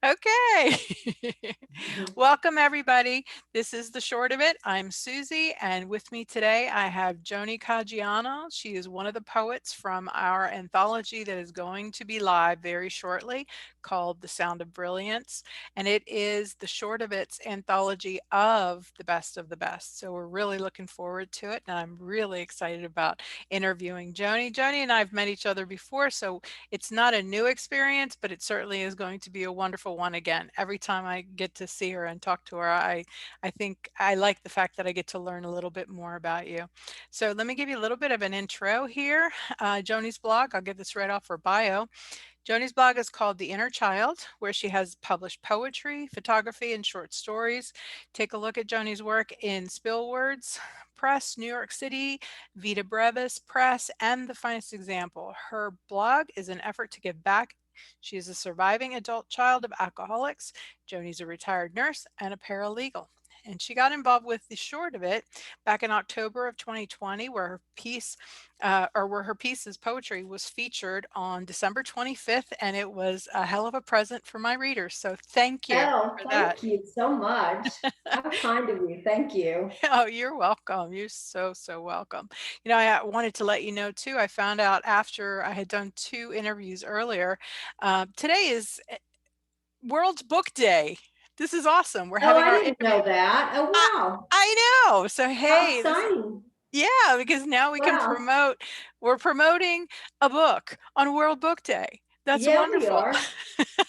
Okay. Mhm. Welcome, everybody. This is the short of it. I'm Susie, and with me today I have Joni Caggiano. She is one of the poets from our anthology that is going to be live very shortly called The Sound of Brilliance. And it is the short of it's anthology of the best of the best. So we're really looking forward to it. And I'm really excited about interviewing Joni. Joni and I have met each other before, so it's not a new experience, but it certainly is going to be a wonderful one again. Every time I get to see her and talk to her, I think I like the fact that I get to learn a little bit more about you. So let me give you a little bit of an intro here. Joni's blog, I'll get this right off her bio. Joni's blog is called The Inner Child, where she has published poetry, photography, and short stories. Take a look at Joni's work in Spillwords Press, New York City, Vita Brevis Press, and The Finest Example. Her blog is an effort to give back. She is a surviving adult child of alcoholics. Joni's a retired nurse and a paralegal. And she got involved with the short of it back in October of 2020, where her piece's poetry was featured on December 25th, and it was a hell of a present for my readers. So thank you Oh, for that. thank you so much. How kind of you. Thank you. Oh, you're welcome. You're so welcome. I wanted to let you know too, I found out after I had done two interviews earlier, today is World Book Day. This is awesome. We're Oh, having I our didn't know interview. that. Oh, I, wow. I know. So, How hey, this is, exciting. yeah, because now we can Wow. we're promoting a book on World Book Day. That's Yeah, we wonderful. are.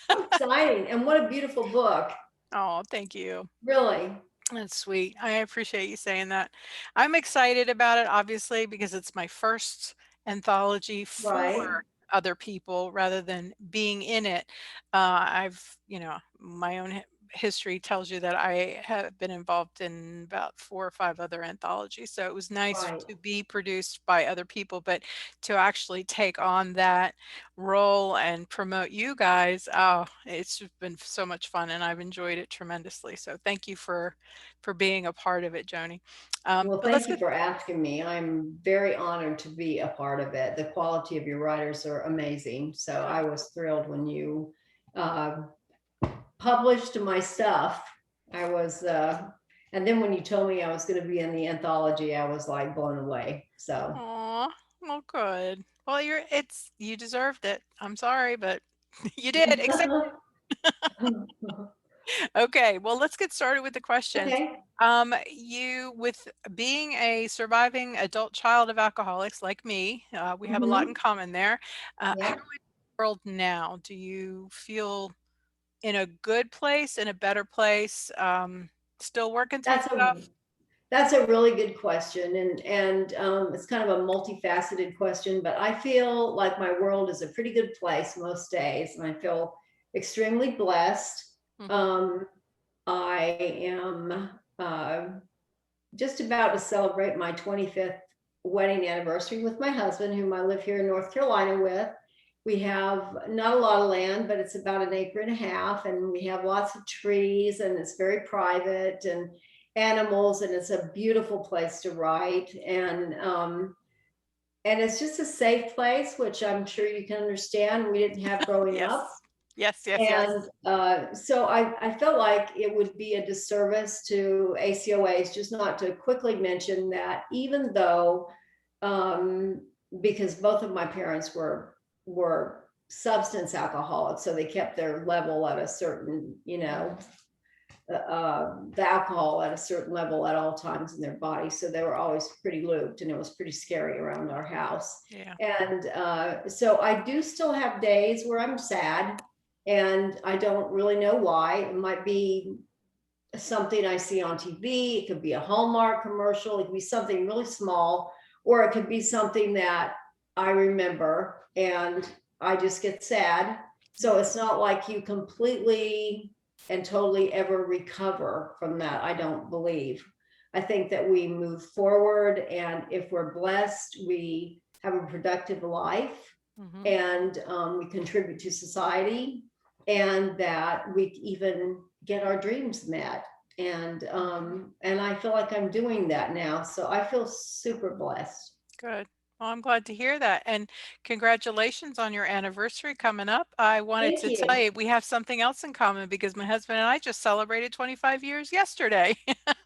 How exciting. And what a beautiful book. Oh, thank you. Really. That's sweet. I appreciate you saying that. I'm excited about it, obviously, because it's my first anthology Right. for other people rather than being in it. My own history tells you that I have been involved in about 4 or 5 other anthologies. So it was nice Right. to be produced by other people, but to actually take on that role and promote you guys, oh, it's just been so much fun and I've enjoyed it tremendously. So thank you for being a part of it, Joni. Well, But let's thank you get for asking me. I'm very honored to be a part of it. The quality of your writers are amazing. So good. I was thrilled when you uh, published my stuff. I was, and then when you told me I was going to be in the anthology, I was like blown away. So, Aw, well, good. Well, you deserved it. I'm sorry, but you did. Accept. Okay, well, let's get started with the questions. okay. With being a surviving adult child of alcoholics like me, we have a lot in Hmm. common there. How Yeah, is the world now? Do you feel in a good place, in a better place, still working through that's a stuff? that's a really good question, and it's kind of a multifaceted question. But I feel like my world is a pretty good place most days, and I feel extremely blessed. Mhm. Um, I am just about to celebrate my 25th wedding anniversary with my husband, whom I live here in North Carolina with. We have not a lot of land, but it's about an acre and a half, and we have lots of trees, and it's very private, and animals, and it's a beautiful place to write. And it's just a safe place, which I'm sure you can understand. We didn't have growing up. Yes. Yes, yes, And yes. so I felt like it would be a disservice to ACOAs just not to quickly mention that even though, um, because both of my parents were substance alcoholics, so they kept their level at a certain, the alcohol at a certain level at all times in their body. So they were always pretty lubed, and it was pretty scary around our house. Yeah. And so I do still have days where I'm sad, and I don't really know why. It might be something I see on TV. It could be a Hallmark commercial. It could be something really small, or it could be something that I remember and I just get sad. So it's not like you completely and totally ever recover from that. I don't believe. I think that we move forward, and if we're blessed, we have a productive life, Mhm. and we contribute to society, and that we even get our dreams met. And I feel like I'm doing that now. So I feel super blessed. Good. Well, I'm glad to hear that. And congratulations on your anniversary coming up. I wanted Thank to tell you. you we have something else in common because my husband and I just celebrated 25 years yesterday.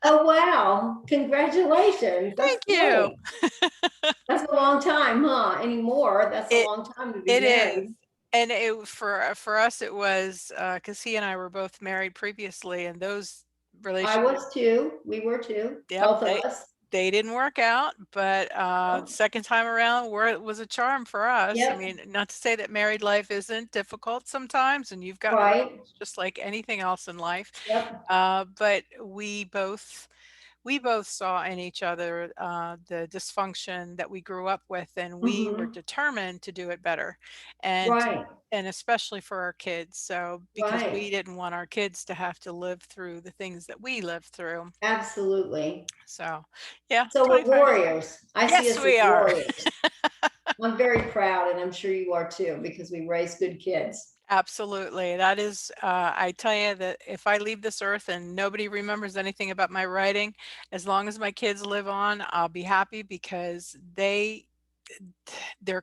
Oh, wow. Congratulations. That's Thank you. great. That's a long time, huh? Anymore. That's a It long time to be it is. married. And for us it was because he and I were both married previously, and those I relationships, was too. We were too. yep, Both of us. they didn't work out, but Oh, second time around where it was a charm for us. I yep. mean, not to say that married life isn't difficult sometimes, and you've got Right. hurdles just like anything else in life. Yep. But we both saw in each other the dysfunction that we grew up with, and we were Hmm. determined to do it better, and Right. especially for our kids. So because we Right. didn't want our kids to have to live through the things that we lived through. Absolutely. So yeah, So we're 25. warriors. I see Yes, us as we are. warriors. I'm very proud, and I'm sure you are too, because we raise good kids. Absolutely. That is, I tell you that if I leave this earth and nobody remembers anything about my writing, as long as my kids live on, I'll be happy because they're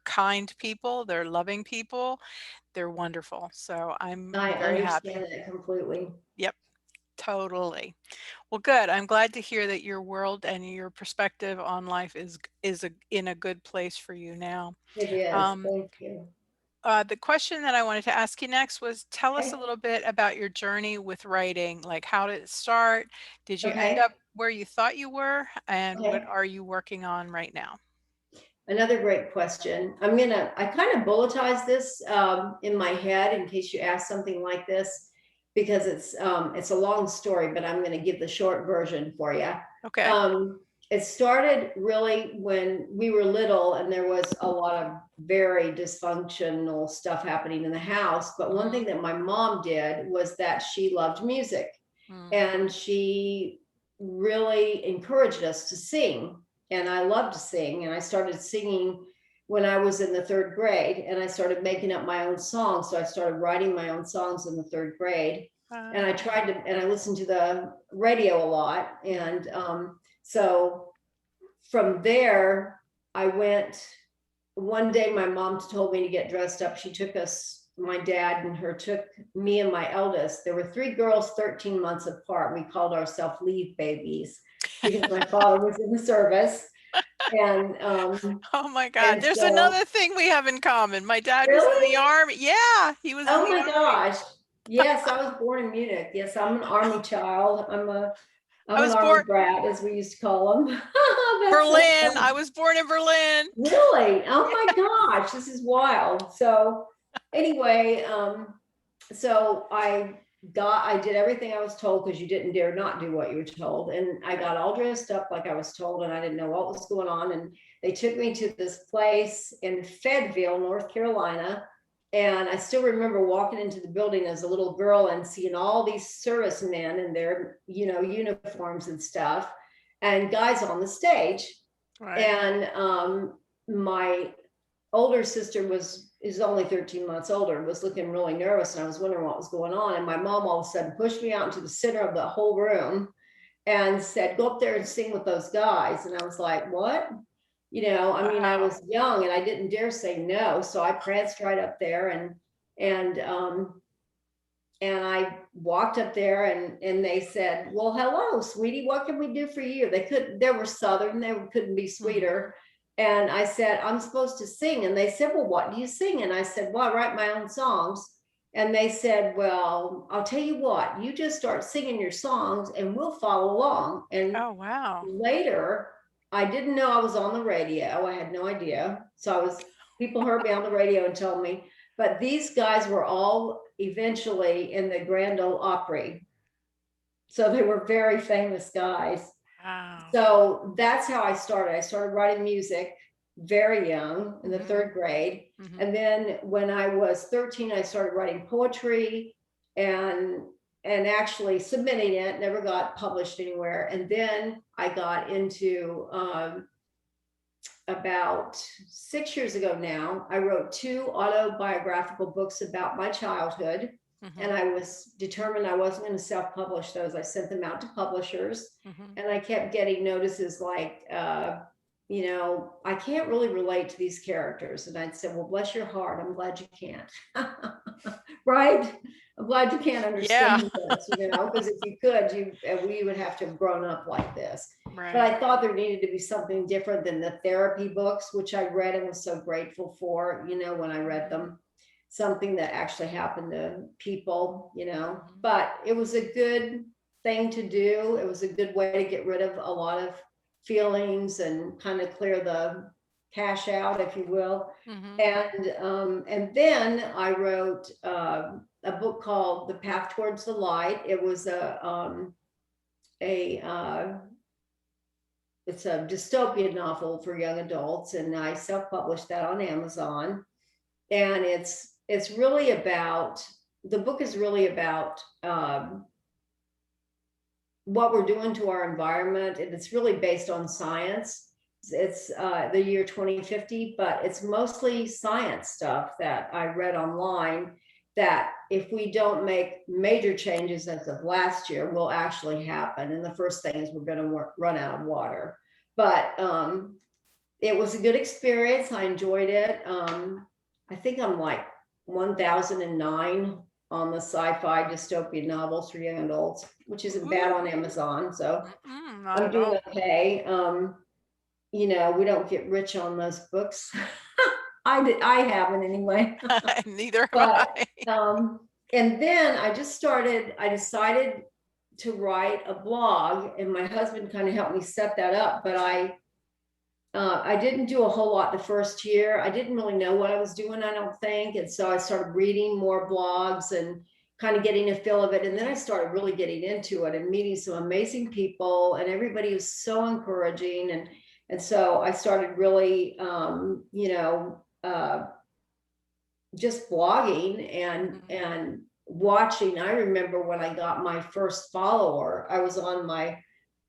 kind people, they're loving people, they're wonderful. So I'm I very understand happy. that completely. Yep, totally. Well, good. I'm glad to hear that your world and your perspective on life in a good place for you now. It is. Um, Thank you. the question that I wanted to ask you next was tell us a Okay. little bit about your journey with writing. Like, how did it start? Did you end Okay. up where you thought you were? And what Okay. are you working on right now? Another great question. I kind of bulletize this in my head in case you ask something like this, because it's a long story, but I'm going to give the short version for you. Okay. It started really when we were little, and there was a lot of very dysfunctional stuff happening in the house. But one Mm-hmm. thing that my mom did was that she loved music, and she really encouraged us to sing. And I love to sing, and I started singing when I was in the third grade, and I started making up my own songs. So I started writing my own songs in the third grade, and Wow. I listened to the radio a lot. And so from there, I went. One day my mom told me to get dressed up. She took us, my dad and her took me and my eldest. There were three girls 13 months apart. We called ourselves leave babies because my father was in the service. And Oh my God. and There's so another thing we have in common. My dad was in really, the army. Yeah, he was in oh the my army. gosh. Yes, I was born in Munich. Yes, I'm an army child. I I'm an was army born brat, as we used to call them. That's so Berlin. funny. I was born in Berlin. Really? Oh my gosh, this is wild. So anyway, so I did everything I was told, because you didn't dare not do what you were told. And I got all dressed up like I was told, and I didn't know what was going on. And they took me to this place in Fayetteville, North Carolina. And I still remember walking into the building as a little girl and seeing all these servicemen in their, uniforms and stuff, and guys on the stage. Right. And my older sister is only 13 months older, was looking really nervous, and I was wondering what was going on. And my mom all of a sudden pushed me out into the center of the whole room and said, go up there and sing with those guys. And I was like, what? I Wow. was young and I didn't dare say no. So I pranced right up there, and I walked up there, and they said, well, hello, sweetie, what can we do for you? They were Southern, they couldn't be Mhm. sweeter. And I said, I'm supposed to sing. And they said, well, what do you sing? And I said, well, I write my own songs. And they said, well, I'll tell you what, you just start singing your songs and we'll follow along. And Oh, wow. later, I didn't know I was on the radio. I had no idea. People heard me on the radio and told me, but these guys were all eventually in the Grand Ole Opry. So they were very famous guys. Wow. So that's how I started. I started writing music very young, in the Mhm. third grade. Mhm. And then when I was 13, I started writing poetry, and actually submitting it, never got published anywhere. And then I got into about 6 years ago now, I wrote two autobiographical books about my childhood. And Mhm. I was determined I wasn't going to self-publish those. I sent them out to publishers, Mhm. and I kept getting notices like, I can't really relate to these characters. And I'd say, well, bless your heart. I'm glad you can't. Right? I'm glad you can't Yeah. understand this, because if you could, we would have to have grown up like this. But Right. I thought there needed to be something different than the therapy books, which I read and was so grateful for, when I read them. Something that actually happened to people, but it was a good thing to do. It was a good way to get rid of a lot of feelings and kind of clear the cash out, if you will. Mm-hmm. And then I wrote a book called The Path Towards the Light. It was it's a dystopian novel for young adults, and I self-published that on Amazon. And it's really about, the book is really about what we're doing to our environment, and it's really based on science. It's the year 2050, but it's mostly science stuff that I read online, that if we don't make major changes as of last year, will actually happen. And the first thing is we're going to run out of water. But it was a good experience. I enjoyed it. I think I'm like 1009 on the sci-fi dystopian novels for young adults, which isn't bad on Amazon. So Not I'm at doing all. okay. We don't get rich on those books. I haven't anyway. Neither have But I. and then I decided to write a blog, and my husband kind of helped me set that up. But I didn't do a whole lot the first year. I didn't really know what I was doing, I don't think. And so I started reading more blogs and kind of getting a feel of it. And then I started really getting into it and meeting some amazing people, and everybody was so encouraging. And so I started really, just blogging and watching. I remember when I got my first follower, I was on my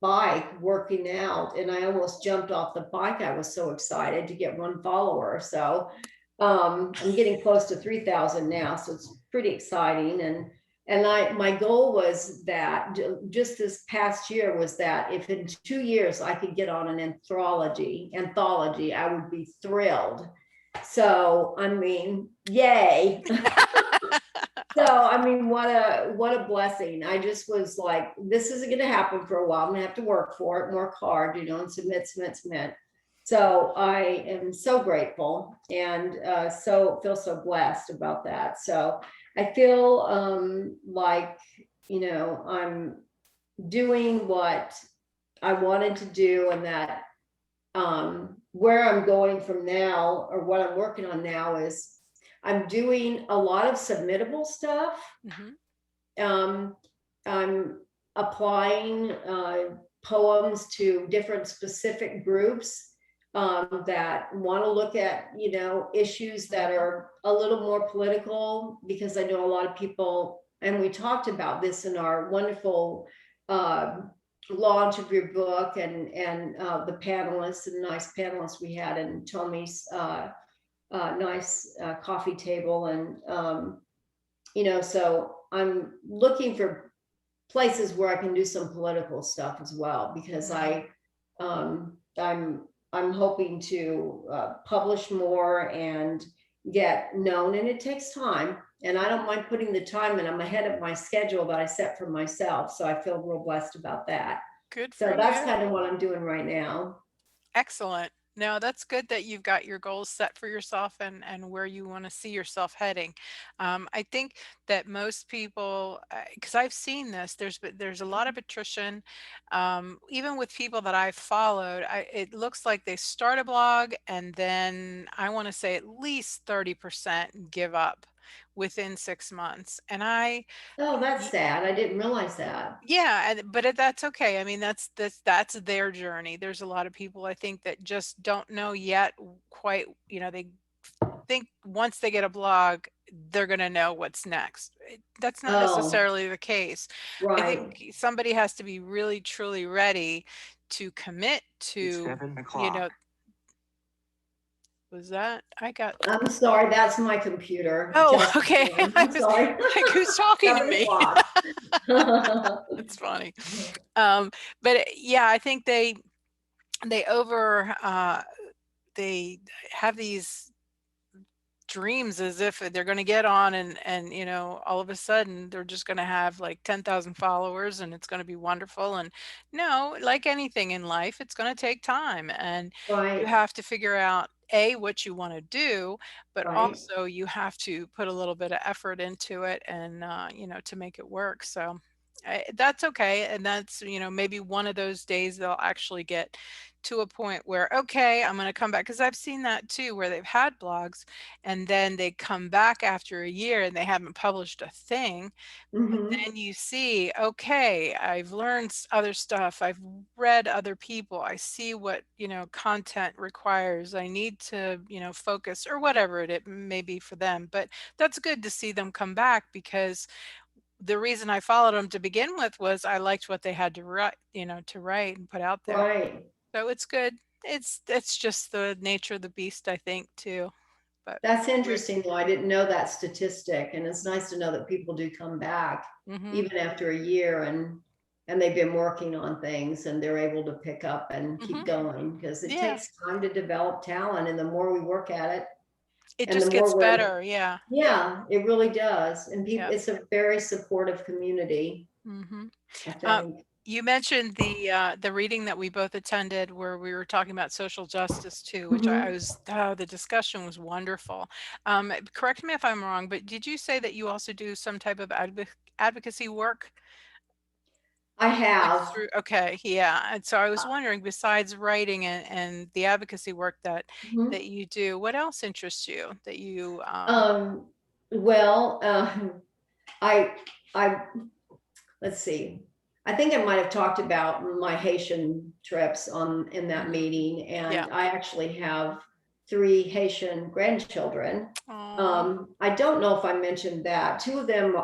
bike working out, and I almost jumped off the bike. I was so excited to get one follower. So I'm getting close to 3,000 now, so it's pretty exciting. And my goal was that just this past year was that if in 2 years I could get on an anthology, I would be thrilled. So I mean, yay. So, I mean, what a blessing. I just was like, this isn't going to happen for a while. I'm going to have to work for it and work hard, and submit. So I am so grateful, and so feel so blessed about that. So I feel like, I'm doing what I wanted to do, and that where I'm going from now, or what I'm working on now, is I'm doing a lot of submittable stuff. I'm applying poems to different specific groups that want to look at, issues that are a little more political, because I know a lot of people, and we talked about this in our wonderful launch of your book, and the panelists and nice panelists we had, and Tommy's nice coffee table. And so I'm looking for places where I can do some political stuff as well, because I'm hoping to publish more and get known, and it takes time, and I don't mind putting the time in. I'm ahead of my schedule that I set for myself, so I feel real blessed about that. Good So for that's you. kind of what I'm doing right now. Excellent. No, that's good that you've got your goals set for yourself and where you want to see yourself heading. I think that most people, because I've seen this, there's a lot of attrition, even with people that I've followed. It looks like they start a blog, and then I want to say at least 30% give up within 6 months. And Oh, that's sad. I didn't realize that. yeah, but that's okay. I mean, that's their journey. There's a lot of people, I think, that just don't know yet quite, they think once they get a blog, they're going to know what's next. That's not Oh, necessarily the case. I think right. somebody has to be really truly ready to commit It's to, 7 o'clock. was that I got I'm sorry, that's my computer. Oh, Just okay. I'm sorry. Like, who's talking to me? 7 o'clock. That's funny. But yeah, I think they over they have these dreams as if they're going to get on and all of a sudden they're just going to have like 10,000 followers and it's going to be wonderful. And no, like anything in life, it's going to take time, and you Right, have to figure out a what you want to do, but right, also you have to put a little bit of effort into it, and to make it work. So that's okay, and that's maybe one of those days they'll actually get to a point where, okay, I'm going to come back, because I've seen that too, where they've had blogs and then they come back after a year and they haven't published a thing. But hmm, then you see, okay, I've learned other stuff. I've read other people. I see what, content requires. I need to, focus, or whatever it may be for them. But that's good to see them come back, because the reason I followed them to begin with was I liked what they had to write and put out there. right. So it's good. It's just the nature of the beast, I think, too. But That's anyway. interesting, though. I didn't know that statistic, and it's nice to know that people do come back Mhm. even after a year, and they've been working on things and they're able to pick up and keep Mhm. going, because it Yeah. takes time to develop talent, and the more we work at it, It and the just more gets we're, better. Yeah. yeah, it really does. And people, Yep. it's a very supportive community, Mhm. I Um, think. you mentioned the reading that we both attended where we were talking about social justice too, which I Mhm. was the discussion was wonderful. Correct me if I'm wrong, but did you say that you also do some type of advocacy work? I Like have. through, okay, yeah. And so I was wondering, besides writing and the advocacy work that Mhm. you do, what else interests you that you Um, well, I, I let's see. I think I might have talked about my Haitian trips on in that mhm. meeting, Yeah. and I actually have three Haitian grandchildren. Oh. I don't know if I mentioned that. Two of them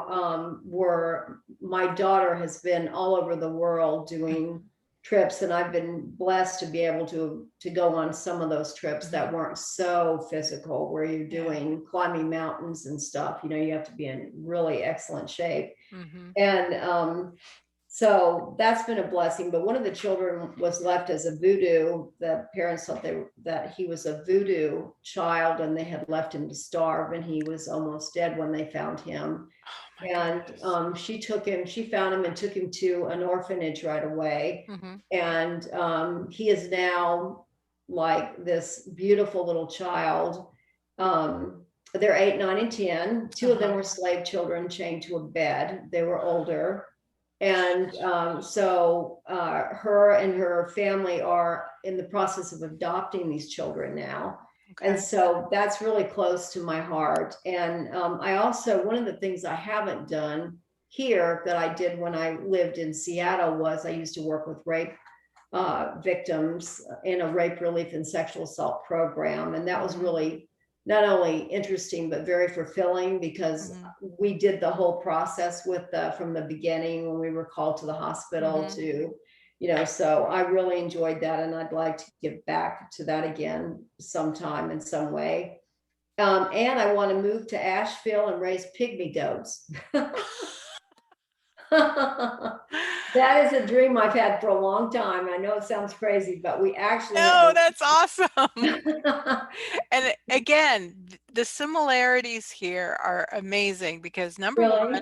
were, my daughter has been all over the world doing trips, and I've been blessed to be able to go on some of those trips that Mhm. weren't so physical, where you're Yeah. doing climbing mountains and stuff. You have to be in really excellent shape. Mhm. And so that's been a blessing. But one of the children was left as a voodoo. The parents thought that he was a voodoo child, and they had left him to starve, and he was almost dead when they found him. Oh my And goodness. she found him and took him to an orphanage right away. Mhm. And he is now like this beautiful little child. They're 8, 9, and 10. Two of them Uh-huh. were slave children chained to a bed. They were older. And so her and her family are in the process of adopting these children now. And Okay. so that's really close to my heart. And I also, one of the things I haven't done here that I did when I lived in Seattle was I used to work with rape victims in a rape relief and sexual assault program. And that was Mhm. really not only interesting, but very fulfilling, because Mhm. we did the whole process with from the beginning when we were called to the hospital Mhm. to, so I really enjoyed that. And I'd like to give back to that again sometime in some way. And I want to move to Asheville and raise pygmy goats. That is a dream I've had for a long time. I know it sounds crazy, but we actually Oh, have that's awesome. a And again, the similarities here are amazing because number one, really?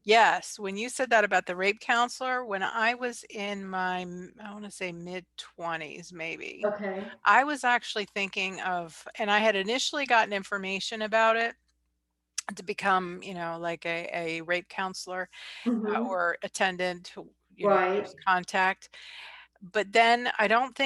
yes, when you said that about the rape counselor, when I was in my, I want to say mid-20s maybe, Okay. I was actually thinking of, and I had initially gotten information about it to become, like a rape counselor, Mhm. or attendant, Right, first contact. But then I don't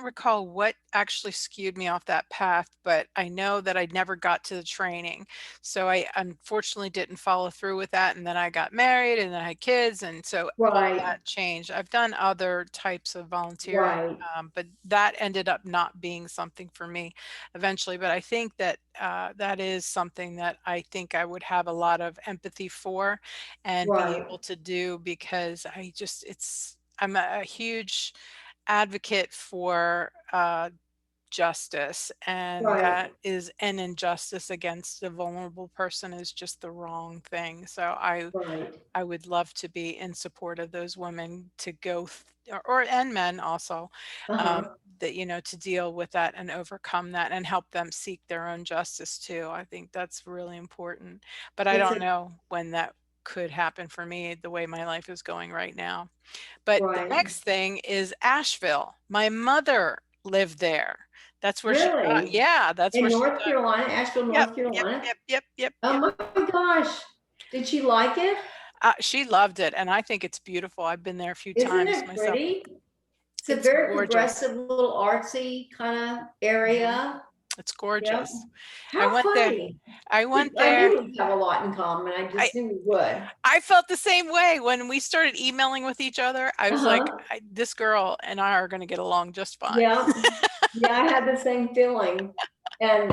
recall what actually skewed me off that path, but I know that I never got to the training. So I unfortunately didn't follow through with that. And then I got married and then I had kids. And so all right, that changed. I've done other types of volunteering, right, but that ended up not being something for me eventually. But I think that that is something that I think I would have a lot of empathy for and be right, able to do, because I'm a huge advocate for justice, and Right, that is an injustice against a vulnerable person is just the wrong thing. So right. I would love to be in support of those women to go or and men also, um, Uh-huh. that to deal with that and overcome that and help them seek their own justice too. I think that's really important, but I It's don't a know when that could happen for me the way my life is going right now. But the right. next thing is Asheville. My mother lived there. That's where she got, Really? yeah, that's In where she North got, Carolina, Asheville, yep, North yep, Carolina? yep, yep, yep, Oh yep. my gosh. Did she like it? She loved it, and I think it's beautiful. I've been there a few Isn't times it myself. pretty? It's a It's very gorgeous. progressive little artsy kind of Mhm. area. It's Yep. gorgeous. I How went there funny. I went I there. knew we'd have a lot in common. I I just knew we would. I felt the same way when we started emailing with each other. I was like, Uh-huh. "This girl and I are gonna get along just fine." Yeah. Yeah, I had the same feeling. And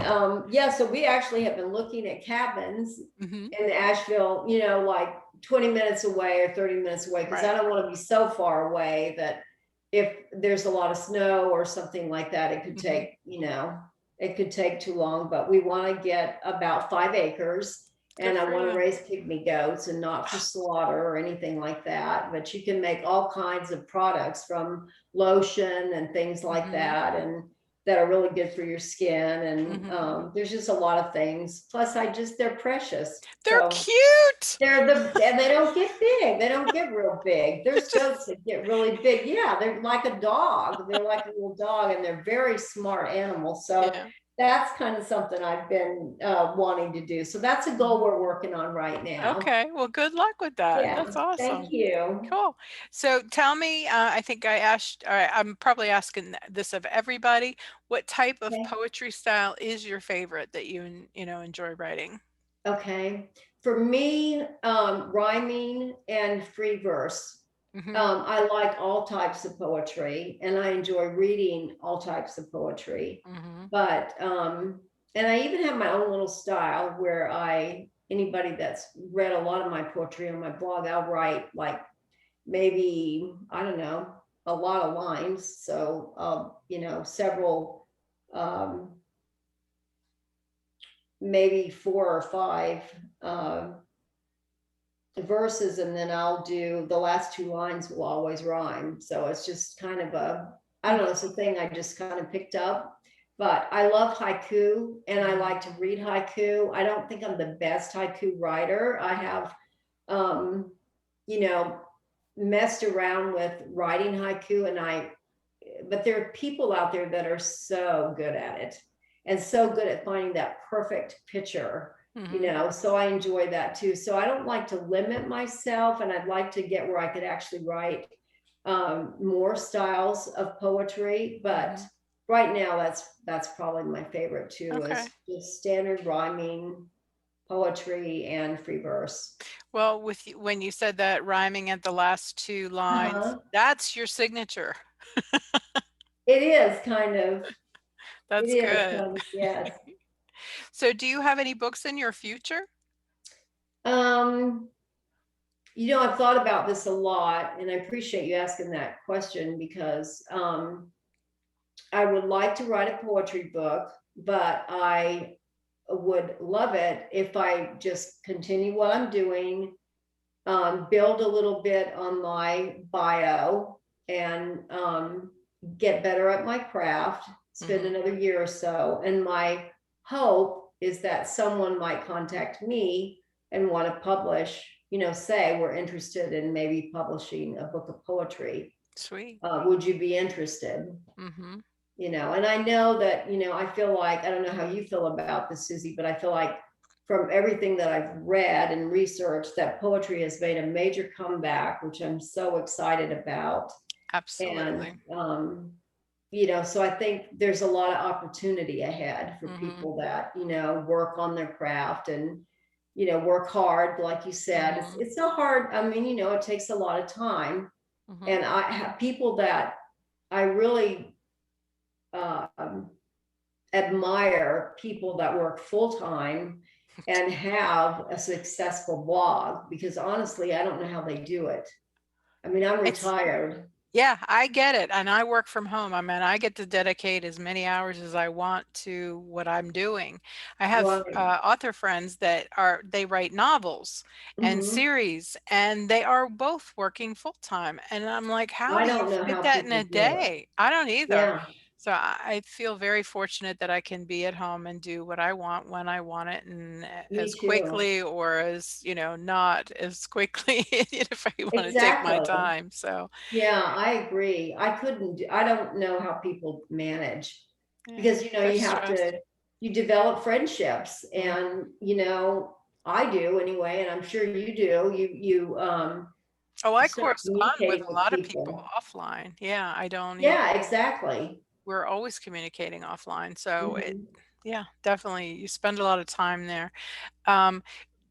yeah, so we actually have been looking at cabins Mhm. in Asheville, like 20 minutes away or 30 minutes away, because I Right. don't want to be so far away that if there's a lot of snow or something like that, Mhm. it could take too long. But we want to get about 5 acres, Good and I for want to you. raise pygmy goats and not for slaughter or anything like that. But you can make all kinds of products from lotion and things like Mhm. that, and that are really good for your skin. And Mhm. there's just a lot of things. Plus, they're precious. They're So cute. and they don't get big. They don't get real big. They're There's just goats that get really big. Yeah, they're like a dog. They're like a little dog, and they're very smart animals. So yeah. that's kind of something I've been wanting to do. So that's a goal Mhm. we're working on right now. Okay, well, good luck with that. Yeah. That's Thank awesome. you. Cool. So tell me, I think I asked, all right, I'm probably asking this of everybody. What type of Okay. poetry style is your favorite that you enjoy writing? Okay. For me, rhyming and free verse. Hmm. I like all types of poetry, and I enjoy reading all types of poetry. Hmm. But and I even have my own little style where anybody that's read a lot of my poetry on my blog, I'll write like maybe, I don't know, a lot of lines. So several, um, maybe 4 or 5 uh, verses, and then I'll do the last 2 lines will always rhyme. So it's just kind of I don't know, it's a thing I just kind of picked up. But I love haiku, and I Hmm. like to read haiku. I don't think I'm the best haiku writer. I have, um, you know, messed around with writing haiku, but there are people out there that are so good at it and so good at finding that perfect picture, Hmm. so I enjoy that too. So I don't like to limit myself, and I'd like to get where I could actually write more styles of poetry. But Hmm. right now, that's probably my favorite too, Okay. is just standard rhyming poetry and free verse. Well, when you said that rhyming at the last two lines, Uh-huh. that's your signature. It is kind of, it That's is good. kind of, yes. So do you have any books in your future? Um, I've thought about this a lot, and I appreciate you asking that question, because I would like to write a poetry book, but I would love it if I just continue what I'm doing, build a little bit on my bio, and get better at my craft, spend Hmm. another year or so. And my hope is that someone might contact me and want to publish, say we're interested in maybe publishing a book of poetry. Sweet. Would you be interested? Hmm. And I know that, I feel like, I don't know how you feel about this, Susie, but I feel like from everything that I've read and researched, that poetry has made a major comeback, which I'm so excited about. And, Absolutely. so I think there's a lot of opportunity ahead for Hmm. people that, work on their craft and, work hard. Like you said, it's, Hmm. it's so hard. I mean, it takes a lot of time. Hmm. And I have people that I really, um, admire, people that work full time and have a successful blog, because honestly, I don't know how they do it. I mean, I'm It's retired. Yeah, I get it. And I work from home. I mean, I get to dedicate as many hours as I want to what I'm doing. I have Right. author friends that they write novels and Hmm. series, and they are both working full time. And I'm like, how I do you don't know fit how that in a people do it. day? I don't either. Yeah, So I feel very fortunate that I can be at home and do what I want when I want it, and me as too. quickly or as, not as quickly if I want to take my Exactly. time. So Yeah, I agree. I don't know how people manage yeah, because, there's you have stress. to, you develop friendships Mm. and, I do anyway, and I'm sure you do. Oh, I Start correspond with communicating a with lot of people people. offline. Yeah, I don't even Yeah, exactly. we're always communicating offline. So Mhm. yeah, definitely you spend a lot of time there. Um,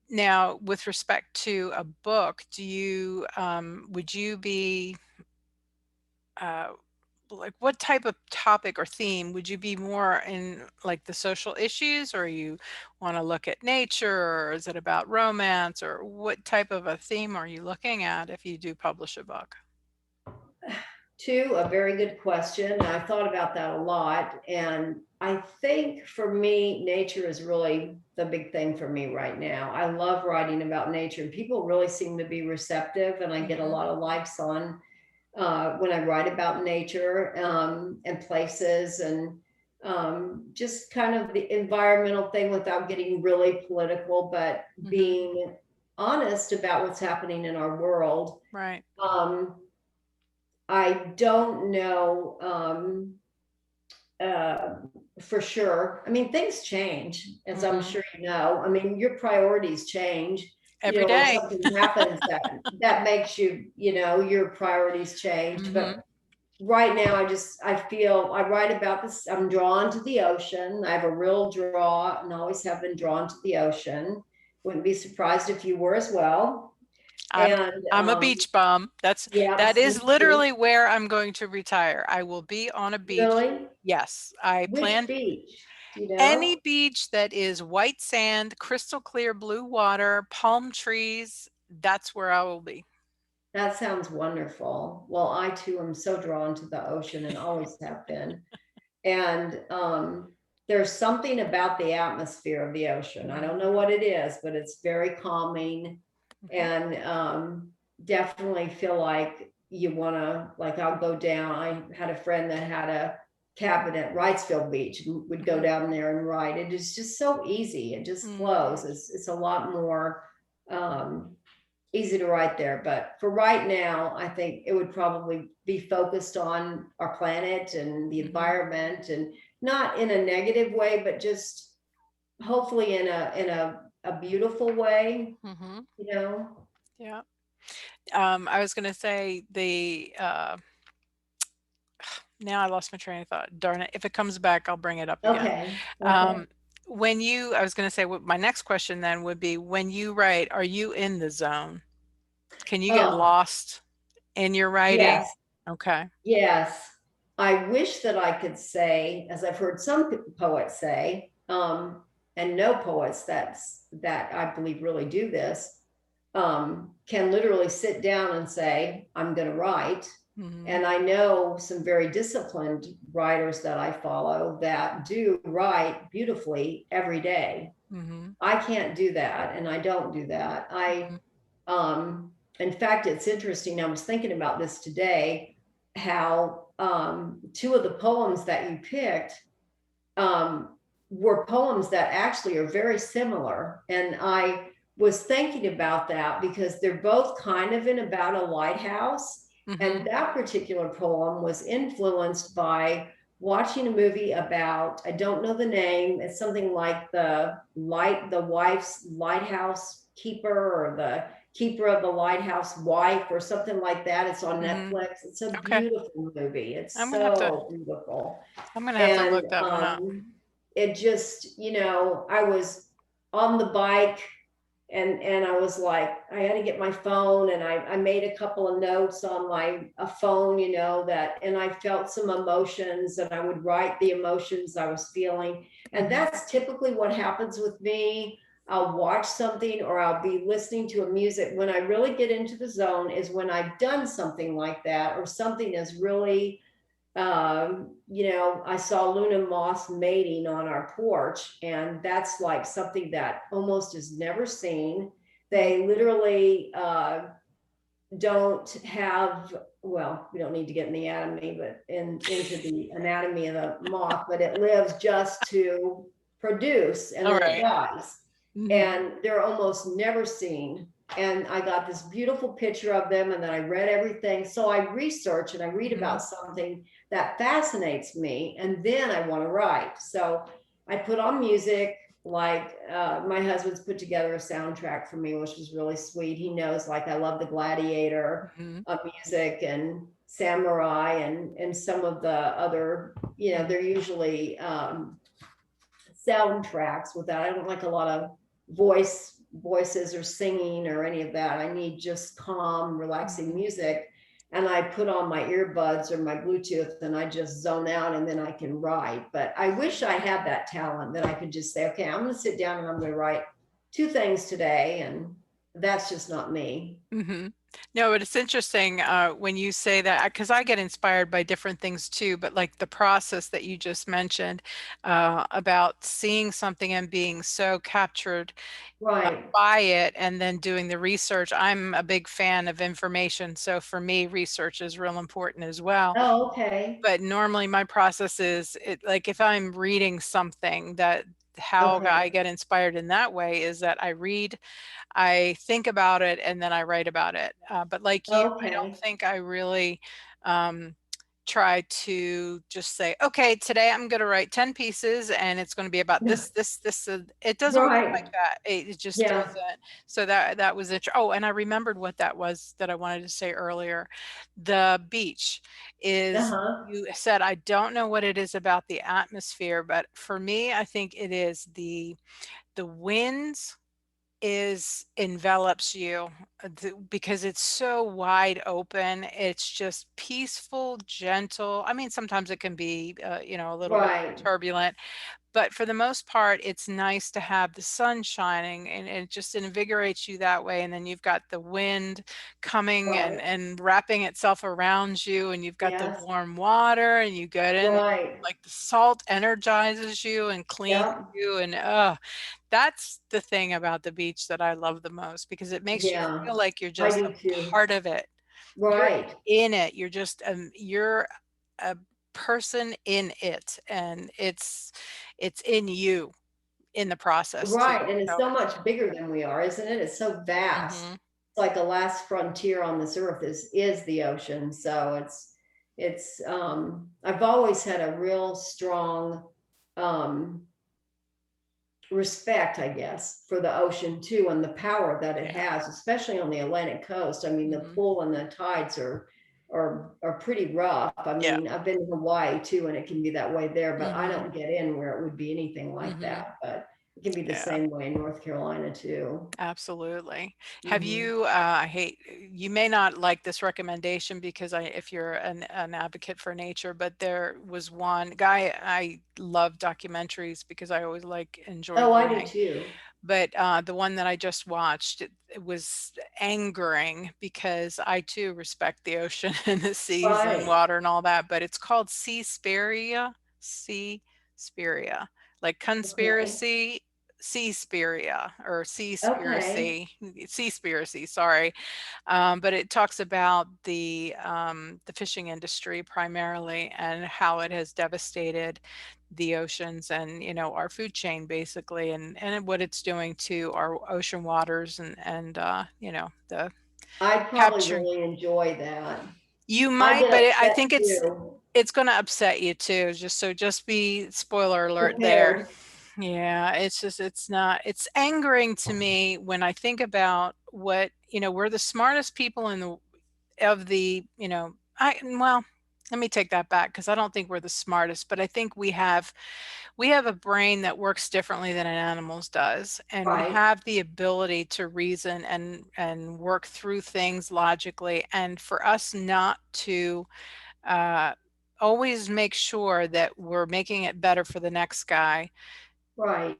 Now, with respect to a book, would you be, uh, like, what type of topic or theme would you be more in, like the social issues, or you want to look at nature, or is it about romance, or what type of a theme are you looking at if you do publish a book? Two, a very good question. I thought about that a lot. And I think for me, nature is really the big thing for me right now. I love writing about nature. People really seem to be receptive, and I get a Mhm. lot of likes on when I write about nature and places and just kind of the environmental thing without getting really political, but Mhm. being honest about what's happening in our world. Right. Um, I don't know uh, for sure. I mean, things change, as I'm Mhm. sure you know. I mean, your priorities change. Every When day. something happens that makes you, your priorities change. But Mhm. right now, I feel I write about this. I'm drawn to the ocean. I have a real draw, and always have been drawn to the ocean. Wouldn't be surprised if you were as well. I'm And I'm a beach bum. yeah, That me is too. literally where I'm going to retire. I will be on a beach. Really? Yes, I Which plan beach? Do you any know? beach that is white sand, crystal clear blue water, palm trees. That's where I will be. That sounds wonderful. Well, I too am so drawn to the ocean and always have been. And there's something about the atmosphere of the ocean. I don't know Mhm. what it is, but it's very calming, Mhm. and definitely feel like you want to, like, I'll go down. I had a friend that had a cabin at Wrightsville Beach and would go Mhm. down there and ride. It is just so easy. It just Mhm. flows. It's a lot more um, easy to write there. But for right now, I think it would probably be focused on our planet and the Mhm. environment, and not in a negative way, but just hopefully in a beautiful way, Mhm. you know. Yeah. I was going to say now I lost my train of thought. Darn it. If it comes back, I'll bring it up again. Okay. Okay. Um, I was going to say, my next question then would be, when you write, are you in the zone? Can you get Oh, lost in your writing? yes. Okay. Yes. I wish that I could say, as I've heard some poets say, and no poets that I believe really do this, can literally sit down and say, I'm going to write. Mhm. And I know some very disciplined writers that I follow that do write beautifully every day. Mhm. I can't do that, and I don't do that. Mhm. In fact, it's interesting. I was thinking about this today, how two of the poems that you picked um, were poems that actually are very similar. And I was thinking about that because they're both kind of in about a lighthouse. And Mhm. that particular poem was influenced by watching a movie about, I don't know the name, it's something like the wife's lighthouse keeper, or the keeper of the lighthouse wife, or something like that. It's on Mhm. Netflix. It's a Okay. beautiful movie. It's I'm gonna have to so beautiful. I'm gonna have to And look that one up. it just, I was on the bike, and I was like, I had to get my phone, and I made a couple of notes on my a phone, that, and I felt some emotions, and I would write the emotions I was feeling. And Mhm. that's typically what happens with me. I'll watch something or I'll be listening to a music. When I really get into the zone is when I've done something like that, or something is really, I saw Luna moss mating on our porch, and that's like something that almost is never seen. Mm. They literally don't have, well, we don't need to get in the anatomy, but into the anatomy of the moth, but it lives just to produce and All then it right. dies. Mhm. And they're almost never seen. And I got this beautiful picture of them, and then I read everything. So I research and I read Mhm. about something that fascinates me, and then I want to write. So I put on music, like my husband's put together a soundtrack for me, which was really sweet. He knows, like, I love the Gladiator Mhm. music and Samurai and some of the other, Mhm. they're usually soundtracks with that. I don't like a lot of voices or singing or any of that. I need just calm, relaxing Mhm. music. And I put on my earbuds or my Bluetooth and I just zone out, and then I can write. But I wish I had that talent that I could just say, okay, I'm going to sit down and I'm going to write two things today. And that's just not me. Mhm. No, but it's interesting when you say that, because I get inspired by different things too, but like the process that you just mentioned about seeing something and being so captured Right. by it and then doing the research. I'm a big fan of information, so for me, research is real important as well. Oh, okay. But normally my process is like if I'm reading something that how I Okay. get inspired in that way is that I read, I think about it, and then I write about it. But like you, I don't Okay. think I really um, try to just say, okay, today I'm going to write 10 pieces and it's going to be about No. this, this, this. It doesn't work like Right. that. It just Yeah. doesn't. So that was it. Oh, and I remembered what that was that I wanted to say earlier. The beach is, Uh-huh. you said, I don't know what it is about the atmosphere, but for me, I think it is the winds is envelops you because it's so wide open. It's just peaceful, gentle. I mean, sometimes it can be, a little bit Right. turbulent, but for the most part, it's nice to have the sun shining and it just invigorates you that way. And then you've got the wind coming and, Right. and wrapping itself around you, and you've got the Yes. warm water, and you get in, Right. like the salt energizes you and cleans Yep. you. And that's the thing about the beach that I love the most because it makes you Yeah. feel like you're I just a do too. part of it. You're Right. in it. You're a person in it, and it's in you in the process too. Right. And it's So, so much bigger than we are, isn't it? It's so vast. mhm. It's like the last frontier on this earth is the ocean. So it's I've always had a real strong um respect, I guess, for the ocean too, and the power that it Yeah. has, especially on the Atlantic coast. I mean, the Mhm. pull and the tides are pretty rough. I Yeah. mean, I've been to Hawaii too, and it can be that way there, but I Mhm. don't get in where it would be anything like Mhm. that. But it can be the Yeah. same way in North Carolina too. Absolutely. Have Hmm. you, you may not like this recommendation because if you're an advocate for nature, but there was one guy, I love documentaries because I always enjoy Oh, I do learning. too. But the one that I just watched, it was angering because I too respect the ocean and the seas and Right. water and all that, but it's called Seaspiria, like Okay. conspiracy, Seaspiria or Okay. Seaspiracy, sorry. But it talks about the fishing industry primarily and how it has devastated the oceans and our food chain basically, and what it's doing to our ocean waters and the I'd probably capturing. really enjoy that. You I might, get but I upset think it's too. it's going to upset you too. Just be spoiler alert there. Prepared. Yeah, it's not, it's angering to me when I think about what, we're the smartest people in the of the, well, let me take that back because I don't think we're the smartest, but I think we have a brain that works differently than an animal's does, and we Right. have the ability to reason and work through things logically, and for us not to uh, always make sure that we're making it better for the next guy, Right.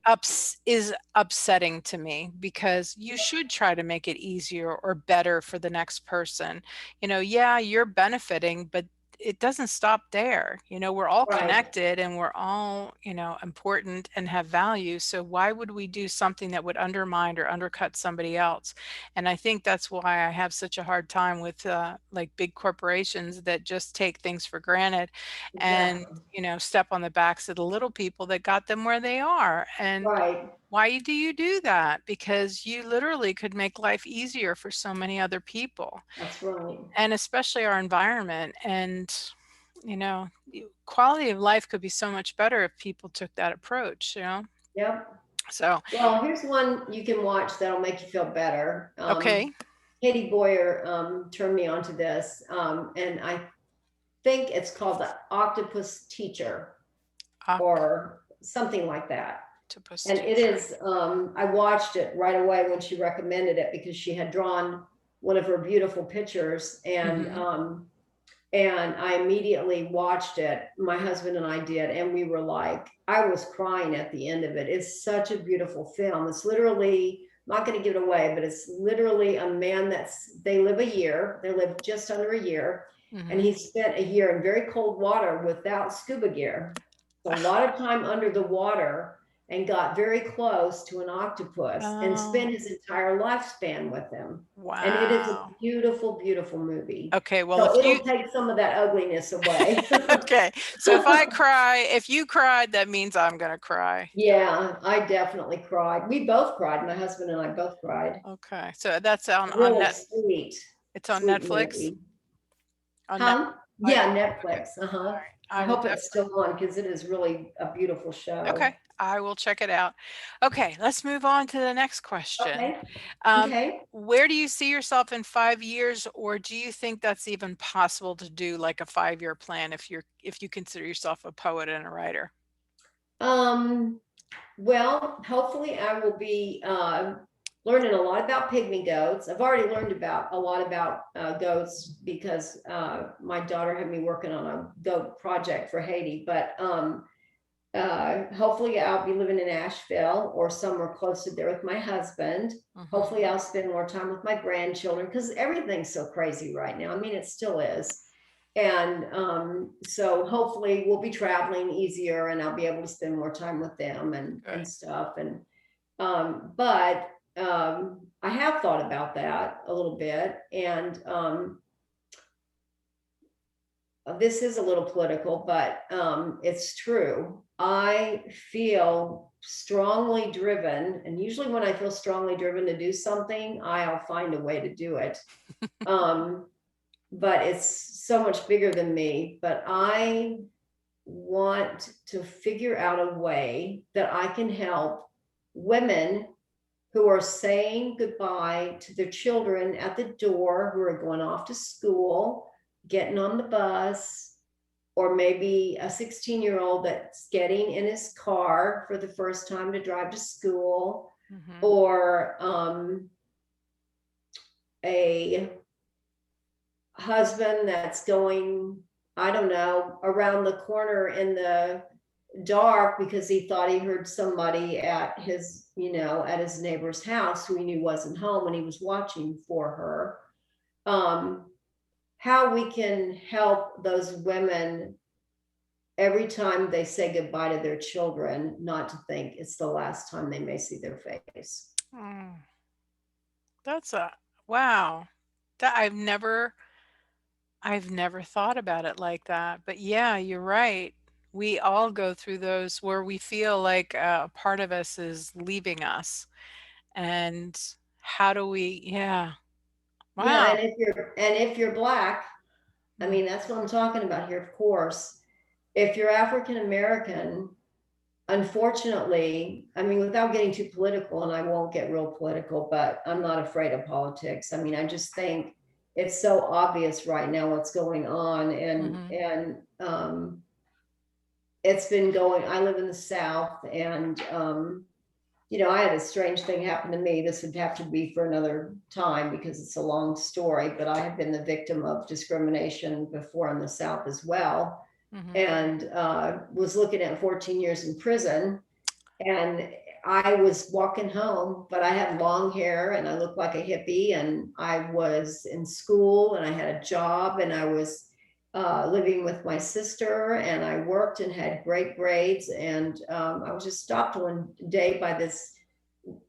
is upsetting to me, because you should try to make it easier or better for the next person. Yeah, you're benefiting, but it doesn't stop there. We're all Right. connected, and we're all, important and have value. So why would we do something that would undermine or undercut somebody else? And I think that's why I have such a hard time with like big corporations that just take things for granted and, Exactly. step on the backs of the little people that got them where they are. And Right. why do you do that? Because you literally could make life easier for so many other people, That's right. and especially our environment. And, quality of life could be so much better if people took that approach. Yep. So, Well, here's one you can watch that'll make you feel better. okay. Katie Boyer turned me onto this, and I think it's called the Octopus Teacher or something like that. Octopus And it Teacher. is, I watched it right away when she recommended it, because she had drawn one of her beautiful pictures, and I immediately watched it. My husband and I did, and we were like, I was crying at the end of it. It's such a beautiful film. It's literally, I'm not going to give it away, but it's literally a man they live just under a year, and he spent a year in very cold water without scuba gear. So a lot of time under the water, and got very close to an octopus and spent his entire lifespan with him. And it is a Wow. beautiful, beautiful movie. Okay, well, So if you it'll take some of that ugliness away. okay, so if you cried, that means I'm gonna cry. Yeah, I definitely cried. We both cried. My husband and I both cried. Okay, so that's on Really net. sweet, It's on sweet Netflix. movie. On net. Huh? I, Yeah, okay. Netflix. All Uh-huh. right. I I will hope it's definitely. still on, because it is really a beautiful Okay, show. I will check it out. Okay, let's move on to the next question. Okay. Um, Okay. where do you see yourself in 5 years, or do you think that's even possible to do, like a 5-year plan, if you consider yourself a poet and a writer? Well, hopefully I will be learning a lot about pygmy goats. I've already learned a lot about goats, because my daughter had me working on a goat project for Haiti. But hopefully I'll be living in Asheville or somewhere close to there with my husband. Hopefully I'll spend more time with my grandchildren, because everything's so crazy right now. I mean, it still is. And so hopefully we'll be traveling easier, and I'll be able to spend more time with them and stuff. And but I have thought about that a little bit. And this is a little political, but it's true. I feel strongly driven, and usually when I feel strongly driven to do something, I'll find a way to do it. But it's so much bigger than me. But I want to figure out a way that I can help women who are saying goodbye to their children at the door, who are going off to school, getting on the bus, or maybe a 16-year-old that's getting in his car for the first time to drive to school, or a husband that's going, I don't know, around the corner in the dark because he thought he heard somebody at his, at his neighbor's house who he knew wasn't home, and he was watching for her. How we can help those women every time they say goodbye to their children, not to think it's the last time they may see their face. That's wow. That I've never thought about it like that. But yeah, you're right. We all go through those where we feel like a part of us is leaving us. And how do we, yeah. Yeah, Wow. and if you're Black, I mean, that's what I'm talking about here, of course. If you're African American, unfortunately, I mean, without getting too political, and I won't get real political, but I'm not afraid of politics. I mean, I just think it's so obvious right now what's going on. And it's been going, I live in the South, and I had a strange thing happen to me. This would have to be for another time because it's a long story, but I have been the victim of discrimination before in the South as well. And was looking at 14 years in prison. And I was walking home, but I had long hair and I looked like a hippie, and I was in school and I had a job, and I was living with my sister, and I worked and had great grades. And I was just stopped one day by this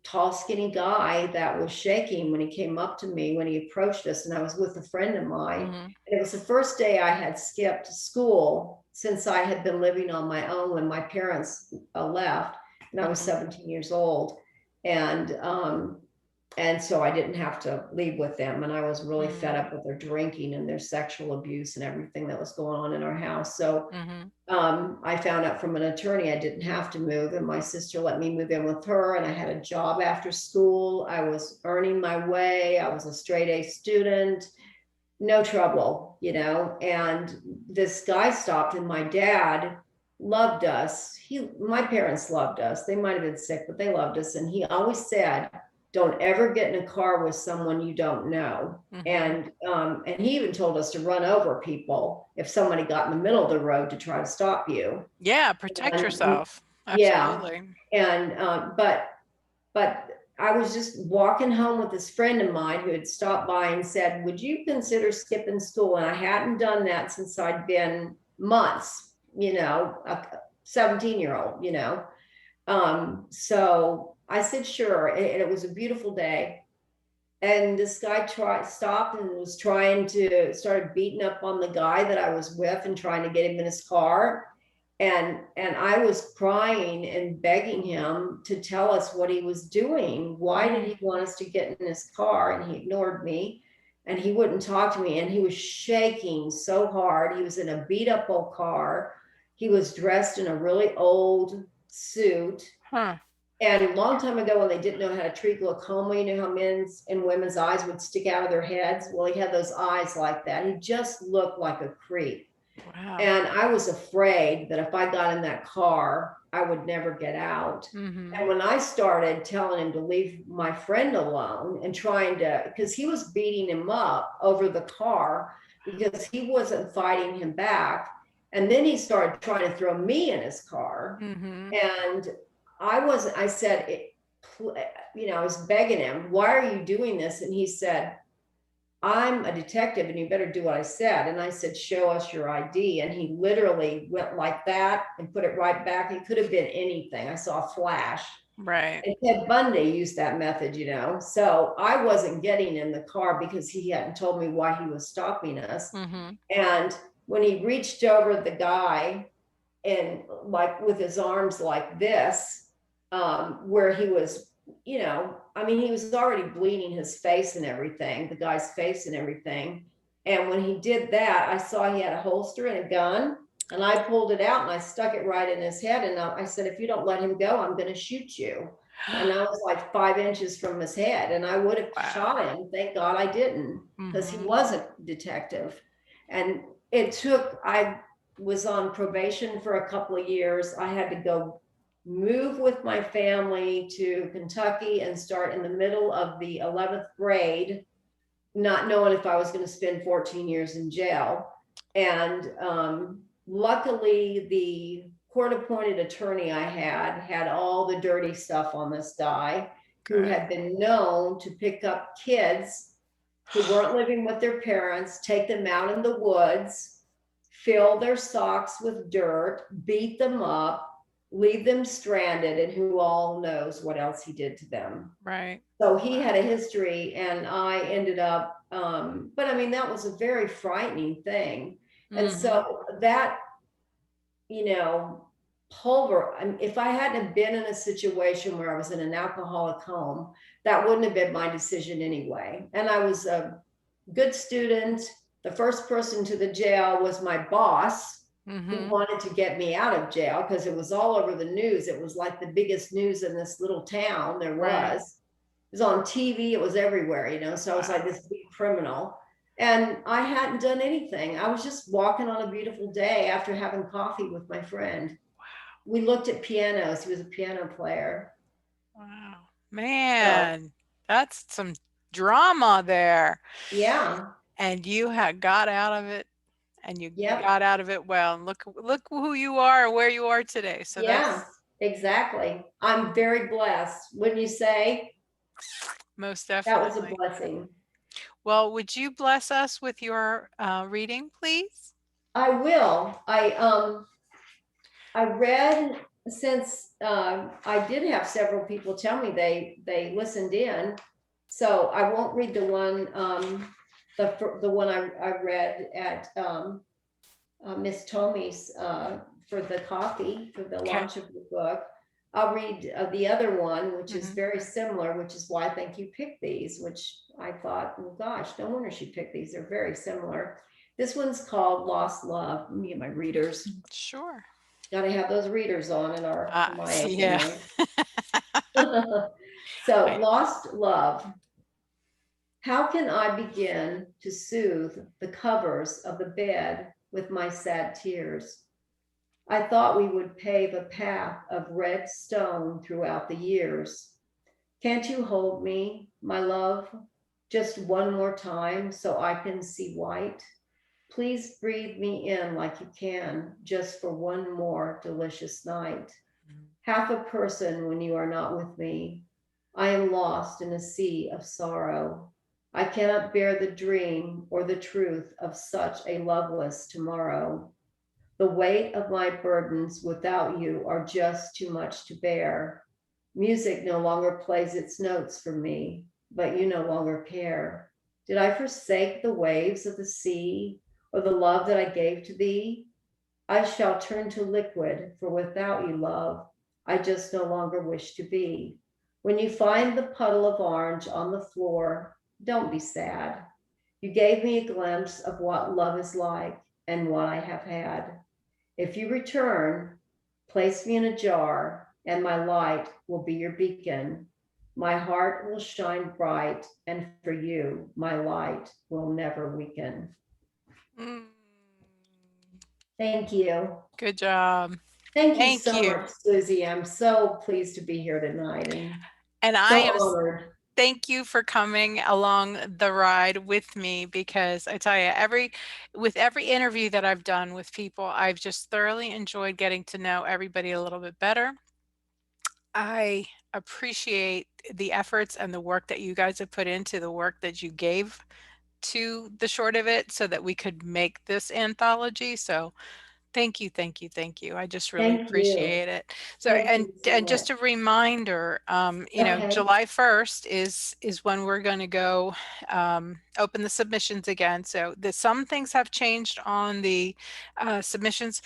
tall, skinny guy that was shaking when he came up to me when he approached us. And I was with a friend of mine. Mm-hmm. And it was the first day I had skipped school since I had been living on my own when my parents left. And I was 17 years old. And so I didn't have to leave with them. And I was really fed up with their drinking and their sexual abuse and everything that was going on in our house. So Mm-hmm. I found out from an attorney I didn't have to move, and my sister let me move in with her, and I had a job after school. I was earning my way. I was a straight A student, no trouble, and this guy stopped, and my dad loved us. My parents loved us. They might have been sick, but they loved us. And he always said, don't ever get in a car with someone you don't know. And he even told us to run over people if somebody got in the middle of the road to try to stop you. Yeah, protect yourself. Yeah. Absolutely. And but I was just walking home with this friend of mine who had stopped by and said, would you consider skipping school? And I hadn't done that since I'd been months, a 17-year-old, so I said, sure. And it was a beautiful day. And this guy stopped and was started beating up on the guy that I was with and trying to get him in his car. And I was crying and begging him to tell us what he was doing. Why did he want us to get in his car? And he ignored me, and he wouldn't talk to me. And he was shaking so hard. He was in a beat up old car. He was dressed in a really old suit. And a long time ago, when they didn't know how to treat glaucoma, how men's and women's eyes would stick out of their heads. Well, he had those eyes like that. He just looked like a creep. Wow. And I was afraid that if I got in that car, I would never get out. And when I started telling him to leave my friend alone and because he was beating him up over the car because he wasn't fighting him back. And then he started trying to throw me in his car. And I said, I was begging him, why are you doing this? And he said, I'm a detective and you better do what I said. And I said, show us your ID. And he literally went like that and put it right back. It could have been anything. I saw a flash. Right. And Ted Bundy used that method, So I wasn't getting in the car because he hadn't told me why he was stopping us. And when he reached over the guy and like with his arms like this, where he was, he was already bleeding his face and everything, the guy's face and everything. And when he did that, I saw he had a holster and a gun, and I pulled it out and I stuck it right in his head. And I said, if you don't let him go, I'm going to shoot you. And I was like 5 inches from his head, and I would have shot him. Thank God I didn't, because he was a detective. And I was on probation for a couple of years. I had to go move with my family to Kentucky and start in the middle of the 11th grade, not knowing if I was going to spend 14 years in jail. And luckily, the court-appointed attorney I had all the dirty stuff on this guy who had been known to pick up kids who weren't living with their parents, take them out in the woods, fill their socks with dirt, beat them up, leave them stranded, and who all knows what else he did to them. Right. So he had a history, and I ended up, but I mean, that was a very frightening thing. And so that, if I hadn't been in a situation where I was in an alcoholic home, that wouldn't have been my decision anyway. And I was a good student. The first person to the jail was my boss, who wanted to get me out of jail because it was all over the news. It was like the biggest news in this little town there was. It was on TV. It was everywhere, So I was like this big criminal. And I hadn't done anything. I was just walking on a beautiful day after having coffee with my friend. Wow. We looked at pianos. He was a piano player. Wow. Man, that's some drama there. Yeah. And you had got out of it, and you got out of it well. And look who you are, where you are today. So exactly. I'm very blessed. Wouldn't you say? Most That was a definitely. blessing. Well, would you bless us with your reading, please? I will. I read since I did have several people tell me they listened in, so I won't read the one the one I read at Miss Tomey's for the coffee for the Okay. launch of the book. I'll read the other one, which is Mhm. very similar, which is why I think you picked these, which I thought, oh gosh, no wonder she picked these. They're very similar. This one's called Lost Love. Let me get my readers. Sure. Gotta have those readers on in our my Yeah. anyway. So I, Lost Love. How can I begin to soothe the covers of the bed with my sad tears? I thought we would pave a path of red stone throughout the years. Can't you hold me, my love, just one more time so I can see white? Please breathe me in like you can, just for one more delicious night. Half a person when you are not with me. I am lost in a sea of sorrow. I cannot bear the dream or the truth of such a loveless tomorrow. The weight of my burdens without you are just too much to bear. Music no longer plays its notes for me, but you no longer care. Did I forsake the waves of the sea or the love that I gave to thee? I shall turn to liquid, for without you, love, I just no longer wish to be. When you find the puddle of orange on the floor, don't be sad. You gave me a glimpse of what love is like and what I have had. If you return, place me in a jar, and my light will be your beacon. My heart will shine bright, and for you, my light will never weaken. mm, Thank you. good job. Thank you Thank so you. much, Susie. I'm so pleased to be here tonight and And I so am honored. thank you for coming along the ride with me because I tell you, with every interview that I've done with people, I've just thoroughly enjoyed getting to know everybody a little bit better. I appreciate the efforts and the work that you guys have put into the work that you gave to the short of it so that we could make this anthology. So thank you, thank you, thank you. I just really Thank you. appreciate it. So, Thank you so and much. just a reminder, Okay. July 1st is when we're going to go open the submissions again. So some things have changed on the submissions,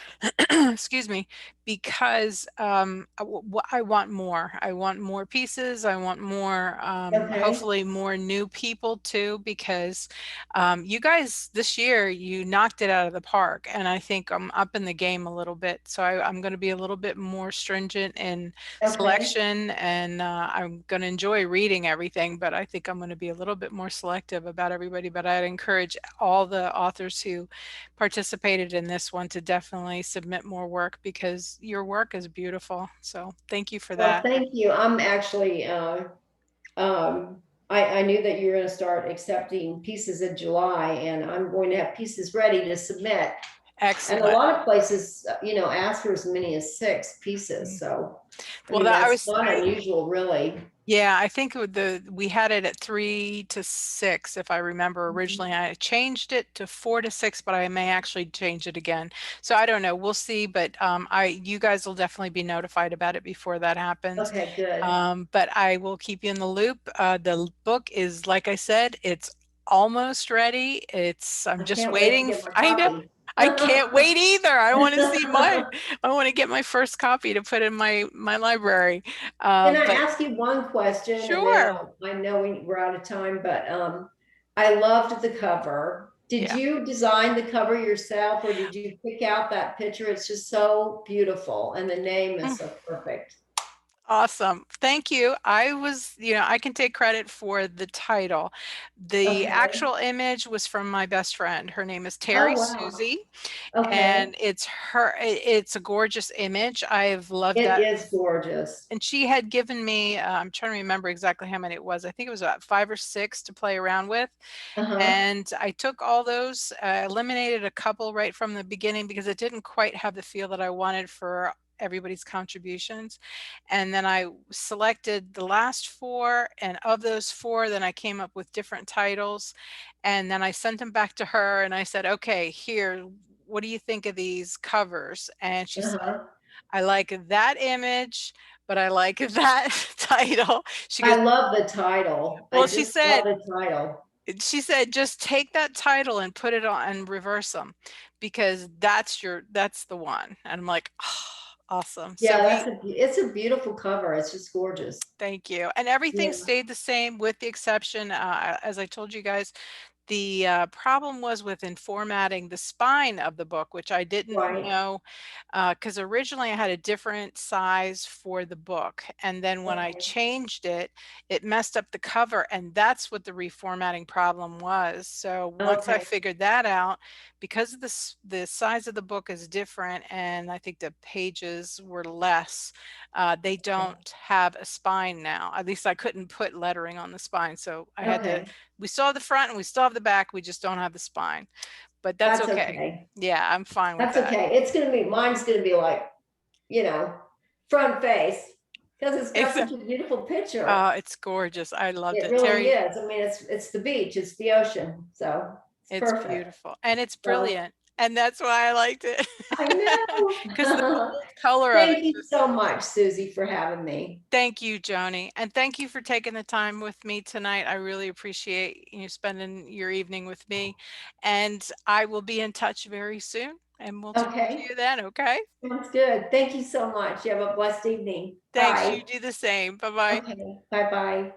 excuse me, because I want more. I want more pieces. I want more, Okay. hopefully more new people too, because you guys this year, you knocked it out of the park, and I think I'm up in the game a little bit. So I'm going to be a little bit more stringent in Okay. selection, and I'm going to enjoy reading everything, but I think I'm going to be a little bit more selective about everybody. But I'd encourage all the authors who participated in this one to definitely submit more work because your work is beautiful. So thank you for Well, that. thank you. I'm actually, um, I knew that you were going to start accepting pieces in July, and I'm going to have pieces ready to submit. And a Excellent. lot of places, ask for as many as 6 pieces. So, I Well, mean, that I that's was not unusual, really. Yeah, I think we had it at 3 to 6, if I remember Mhm. originally. I changed it to 4 to 6, but I may actually change it again. So I don't know. We'll see. But you guys will definitely be notified about it before that happens. Okay, good. But I will keep you in the loop. The book is, like I said, it's almost ready. I'm I just can't wait to waiting. get my I know. copy. I can't wait either. I want to see I want to get my first copy to put in my library. Can I But ask you one question and then sure. I know we're out of time, but I loved the cover. Did Yeah. you design the cover yourself or did you pick out that picture? It's just so beautiful and the name is Mm, so perfect. awesome. Thank you. I can take credit for the title. The Okay. actual image was from my best friend. Her name is Terry Oh, wow. Susie, Okay. and it's a gorgeous image. I've loved It that. is gorgeous. And she had given me, I'm trying to remember exactly how many it was. I think it was about 5 or 6 to play around with. Uh-huh. And I took all those, eliminated a couple right from the beginning because it didn't quite have the feel that I wanted for everybody's contributions. And then I selected the last 4, and of those 4, then I came up with different titles. And then I sent them back to her and I said, okay, here, what do you think of these covers? And she said, Uh-huh. I like that image, but I like that title. She goes, I love the title. I well, just love the title. she said, just take that title and put it on and reverse them, because that's the one. And I'm like, oh, awesome. So Yeah, it's a beautiful cover. It's just gorgeous. thank you. And everything Yeah, stayed the same with the exception, as I told you guys, the problem was within formatting the spine of the book, which I didn't right. know, because originally I had a different size for the book. And then when I Okay. changed it, it messed up the cover. And that's what the reformatting problem was. So once I Okay. figured that out, because of the size of the book is different, and I think the pages were less, they don't have a spine now. At least I couldn't put lettering on the spine. So I had to, Okay. we still have the front and we still have the back. We just don't have the spine, but that's That's okay. okay. Yeah, I'm fine with That's that. okay. Mine's gonna be like, you know, front face because it's got It's such a beautiful picture. it's gorgeous. I loved It it. really Terry, is. I mean, it's the beach, it's the ocean, so it's it's perfect. beautiful and it's So brilliant. And that's why I liked it. I Because the know. bold color of it Thank you just, so much, Susie, for having me. thank you, Joni. And thank you for taking the time with me tonight. I really appreciate you spending your evening with me. And I will be in touch very soon and we'll talk to Okay, you then, okay? sounds good. Thank you so much. You have a blessed evening. Thanks, you Bye. do the same. Bye-bye. Okay, bye bye.